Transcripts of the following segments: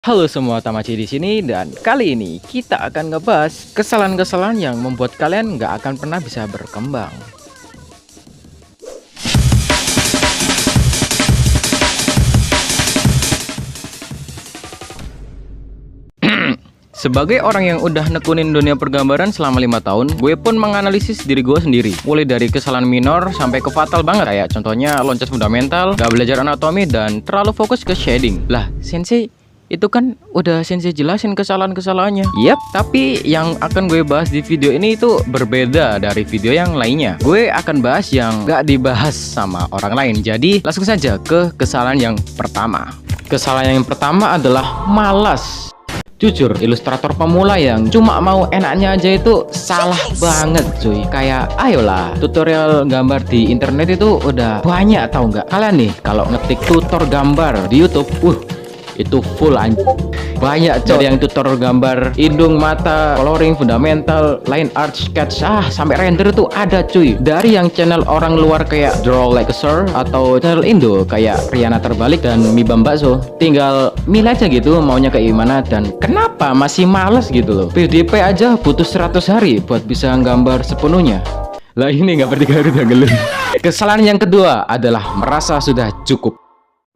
Halo semua, Tamaci di sini dan kali ini kita akan ngebahas kesalahan-kesalahan yang membuat kalian nggak akan pernah bisa berkembang. Sebagai orang yang udah nekunin dunia pergambaran selama 5 tahun, gue pun menganalisis diri gue sendiri. Mulai dari kesalahan minor sampai ke fatal banget. Kayak contohnya loncat fundamental, gak belajar anatomi, dan terlalu fokus ke shading. Lah, sensei, itu kan udah sensei jelasin kesalahan-kesalahannya. Yap, tapi yang akan gue bahas di video ini itu berbeda dari video yang lainnya. Gue akan bahas yang gak dibahas sama orang lain. Jadi, langsung saja ke kesalahan yang pertama. Kesalahan yang pertama adalah malas. Jujur, ilustrator pemula yang cuma mau enaknya aja itu salah banget cuy. Kayak ayolah, tutorial gambar di internet itu udah banyak, tahu nggak? Kalian nih kalau ngetik tutor gambar di YouTube, itu full anjir. Banyak coy yang tutor gambar hidung, mata, coloring, fundamental, line art, sketch, sampai render tuh ada cuy. Dari yang channel orang luar kayak Draw Like a Sir atau channel Indo kayak Riana Terbalik dan Mibam Bakso. Tinggal milih aja gitu maunya kayak gimana dan kenapa masih males gitu loh. PDP aja butuh 100 hari buat bisa gambar sepenuhnya. Lah ini nggak bertiga udah ngeluh. Kesalahan yang kedua adalah merasa sudah cukup.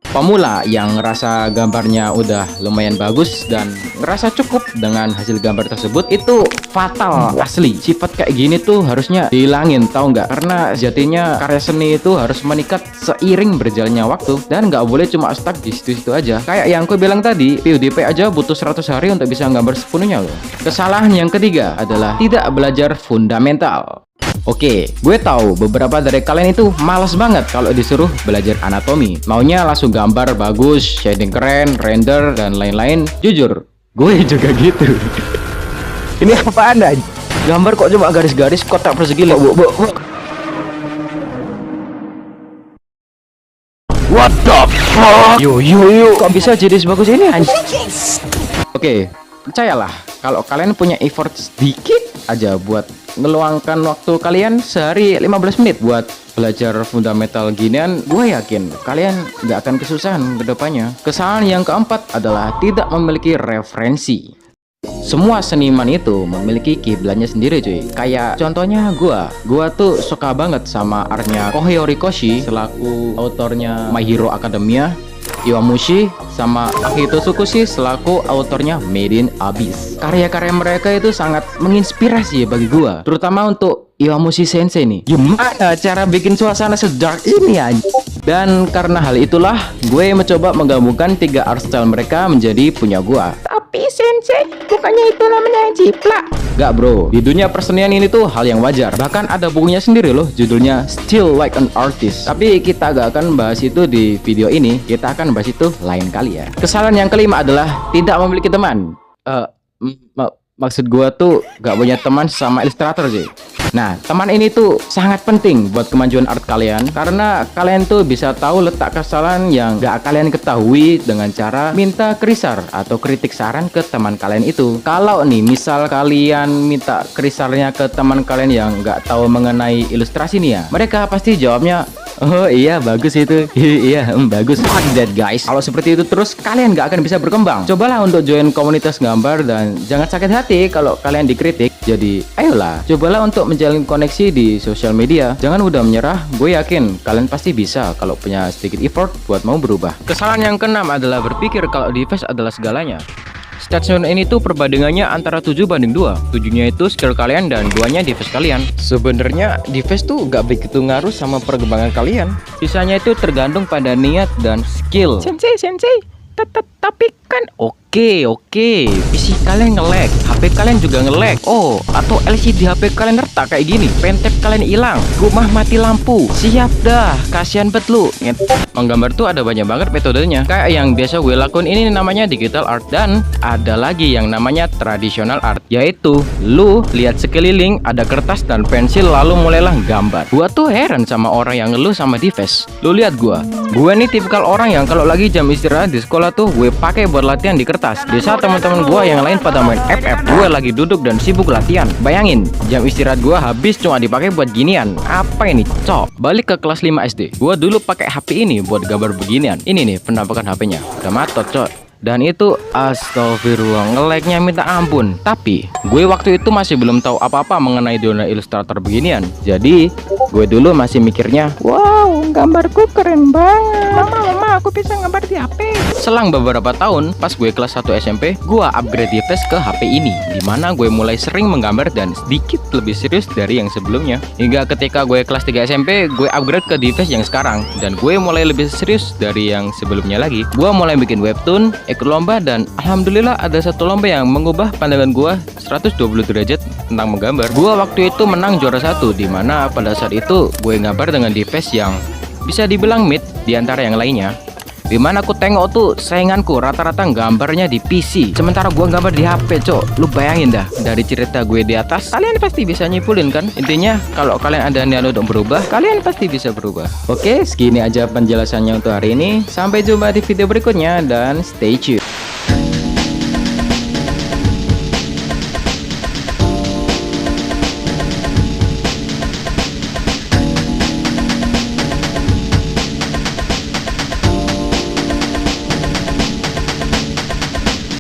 Pemula yang ngerasa gambarnya udah lumayan bagus dan ngerasa cukup dengan hasil gambar tersebut itu fatal asli. Sifat kayak gini tuh harusnya dihilangin, tahu nggak? Karena sejatinya karya seni itu harus meningkat seiring berjalannya waktu dan nggak boleh cuma stuck di situ-situ aja. Kayak yang aku bilang tadi, PUDP aja butuh 100 hari untuk bisa gambar sepenuhnya loh. Kesalahan yang ketiga adalah tidak belajar fundamental. Oke, gue tahu beberapa dari kalian itu malas banget kalau disuruh belajar anatomi. Maunya langsung gambar bagus, shading keren, render, dan lain-lain. Jujur, gue juga gitu. Ini apaan aja? Gambar kok cuma garis-garis kotak persegi loh. What the fuck? Yo, kok bisa jadi sebagus ini anjing? Oke, percayalah kalau kalian punya effort sedikit aja buat ngeluangkan waktu kalian sehari 15 menit buat belajar fundamental ginian, gue yakin kalian nggak akan kesusahan ke depannya. Kesalahan yang keempat adalah tidak memiliki referensi. Semua seniman itu memiliki kiblatnya sendiri cuy. Kayak contohnya gue tuh suka banget sama artnya Kohei Horikoshi selaku autornya My Hero Academia, Iwamushi sama Akito Tsukushi selaku autornya Made in Abyss. Karya-karya mereka itu sangat menginspirasi bagi gua, terutama untuk Iwamushi Sensei nih. Gimana cara bikin suasana sedark ini anjing? Dan karena hal itulah gue mencoba menggabungkan 3 art style mereka menjadi punya gua. Tapi Sensei, bukannya itu namanya jiplak? Gak bro, di dunia persenian ini tuh hal yang wajar. Bahkan ada bukunya sendiri loh, judulnya Still Like an Artist. Tapi kita gak akan bahas itu di video ini, kita akan bahas itu lain kali ya. Kesalahan yang kelima adalah tidak memiliki teman. Maksud gua tuh gak punya teman sama ilustrator sih. Nah, teman ini tuh sangat penting buat kemajuan art kalian karena kalian tuh bisa tahu letak kesalahan yang gak kalian ketahui dengan cara minta krisar atau kritik saran ke teman kalian itu. Kalau nih misal kalian minta krisarnya ke teman kalian yang gak tahu mengenai ilustrasi nih ya, mereka pasti jawabnya, oh iya bagus itu. Iya bagus. Fuck that guys. Kalau seperti itu terus kalian gak akan bisa berkembang. Cobalah untuk join komunitas gambar dan jangan sakit hati kalau kalian dikritik. Jadi ayolah, cobalah untuk menjalin koneksi di sosial media. Jangan mudah menyerah. Gue yakin kalian pasti bisa kalau punya sedikit effort buat mau berubah. Kesalahan yang keenam adalah berpikir kalau device adalah segalanya. Station ini tuh perbandingannya antara 7:2. 7-nya itu skill kalian dan 2-nya device kalian. Sebenarnya device tuh gak begitu ngaruh sama perkembangan kalian. Sisanya itu tergantung pada niat dan skill. Sensei, tapi kan Oke, PC kalian nge-lag, HP kalian juga nge-lag. Oh, atau LCD HP kalian retak kayak gini, pentap kalian hilang, rumah mati lampu. Siap dah, kasihan bet lu. Menggambar tuh ada banyak banget metodenya. Kayak yang biasa gue lakuin ini namanya digital art, dan ada lagi yang namanya traditional art, yaitu lu lihat sekeliling ada kertas dan pensil lalu mulailah gambar. Gua tuh heran sama orang yang ngeluh sama device. Lu lihat gue nih tipikal orang yang kalau lagi jam istirahat di sekolah tuh gue pakai buat latihan di kertas. Di saat teman-teman gue yang lain pada main FF, gue lagi duduk dan sibuk latihan. Bayangin, jam istirahat gue habis cuma dipakai buat ginian. Apa ini, cok? Balik ke kelas 5 SD, gue dulu pakai HP ini buat gambar beginian. Ini nih penampakan HP-nya. Udah matot, cok. Dan itu astagfirullah, nge-lag-nya minta ampun. Tapi gue waktu itu masih belum tahu apa-apa mengenai dunia Illustrator beginian. Jadi gue dulu masih mikirnya, wow, gambarku keren banget. Mama, aku bisa gambar di HP. Selang beberapa tahun, pas gue kelas 1 SMP, gue upgrade device ke HP ini, dimana gue mulai sering menggambar dan sedikit lebih serius dari yang sebelumnya. Hingga ketika gue kelas 3 SMP, gue upgrade ke device yang sekarang, dan gue mulai lebih serius dari yang sebelumnya lagi. Gue mulai bikin webtoon, ikut lomba, dan alhamdulillah ada satu lomba yang mengubah pandangan gue 120 derajat tentang menggambar. Gue waktu itu menang juara 1, dimana pada saat itu gue gambar dengan device yang bisa dibilang mid di antara yang lainnya. Dimana aku tengok tuh sainganku rata-rata gambarnya di PC, sementara gua gambar di HP, cok. Lu bayangin dah, dari cerita gue di atas, kalian pasti bisa nyimpulin kan? Intinya, kalau kalian ada niat untuk berubah, kalian pasti bisa berubah. Oke, segini aja penjelasannya untuk hari ini. Sampai jumpa di video berikutnya dan stay tune.